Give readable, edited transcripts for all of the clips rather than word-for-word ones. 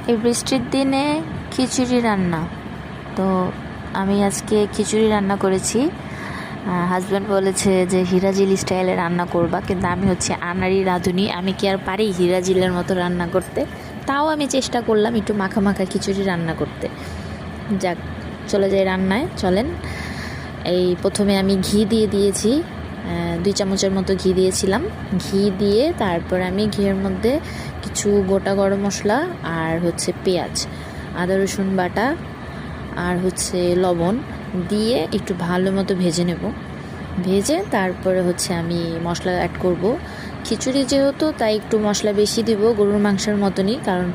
এই বৃষ্টির দিনে খিচুড়ি রান্না। তো আমি আজকে খিচুড়ি রান্না করেছি। হাজব্যান্ড বলেছে যে হিরাজিল স্টাইলে রান্না করবা, কিন্তু আমি হচ্ছে আনাড়ি রাঁধুনি, আমি কি আর পারি হিরাজিলের মতো রান্না করতে? তাও আমি চেষ্টা করলাম একটু মাখা মাখা খিচুড়ি রান্না করতে। যাক, চলে যাই রান্নায়, চলেন। এই প্রথমে আমি ঘি দিয়ে দিয়েছি, 2 চামচের মতো ঘি দিয়েছিলাম। ঘি দিয়ে তারপর আমি ঘিয়ের মধ্যে কিছু গোটা গরম মশলা আর হচ্ছে পেঁয়াজ, আদা রসুন বাটা আর হচ্ছে লবণ দিয়ে একটু ভালো মতো ভেজে নেব। ভেজে তারপরে হচ্ছে আমি মশলা অ্যাড করব। খিচুড়ি যেহেতু, তাই একটু মশলা বেশি দিব, গরুর মাংসের মতনই, কারণ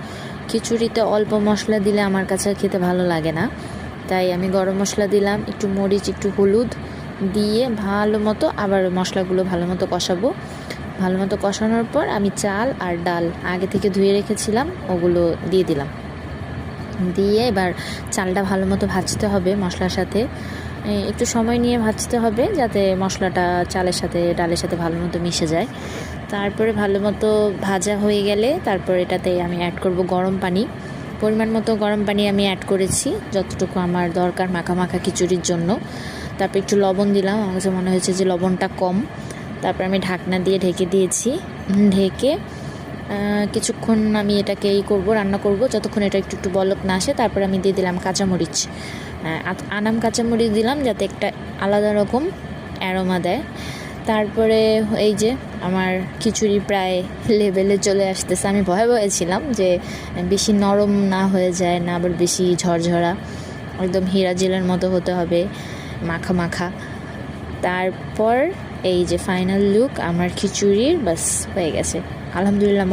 খিচুড়িতে অল্প মশলা দিলে আমার কাছে খেতে ভালো লাগে না। তাই আমি গরম মশলা দিলাম, একটু মরিচ, একটু হলুদ দিয়ে ভালো মতো আবার মশলাগুলো ভালো মতো কষাবো। ভালো মতো কষানোর পর আমি চাল আর ডাল আগে থেকে ধুয়ে রেখেছিলাম, ওগুলো দিয়ে দিলাম। দিয়ে এবার চালটা ভালো মতো ভাজতে হবে মশলার সাথে, একটু সময় নিয়ে ভাজতে হবে যাতে মশলাটা চালের সাথে ডালের সাথে ভালো মতো মিশে যায়। তারপরে ভালো মতো ভাজা হয়ে গেলে তারপর এটাতে আমি অ্যাড করব গরম পানি। পরিমাণ মতো গরম পানি আমি অ্যাড করেছি, যতটুকু আমার দরকার মাখা মাখা খিচুড়ির জন্য। তারপর একটু লবণ দিলাম, আমার কাছে মনে হয়েছে যে লবণটা কম। তারপর আমি ঢাকনা দিয়ে ঢেকে দিয়েছি। ঢেকে কিছুক্ষণ আমি এটাকে রান্না করব, যতক্ষণ এটা একটু একটু বলক না আসে। তারপর আমি দিয়ে দিলাম কাঁচামরিচ, আনাম কাঁচামরিচ দিলাম যাতে একটা আলাদা রকম অ্যারোমা দেয়। তারপরে এই যে আমার খিচুড়ি প্রায় লেভেলে চলে আসতেছে। আমি ভয়ে ভয়ে ছিলাম যে বেশি নরম না হয়ে যায়, না আবার বেশি ঝরঝরা, একদম হিরাজিলের মতো হতে হবে, মাখা মাখা। তারপর এই যে ফাইনাল লুক আমার খিচুড়ির, বাস হয়ে গেছে, আলহামদুলিল্লাহ।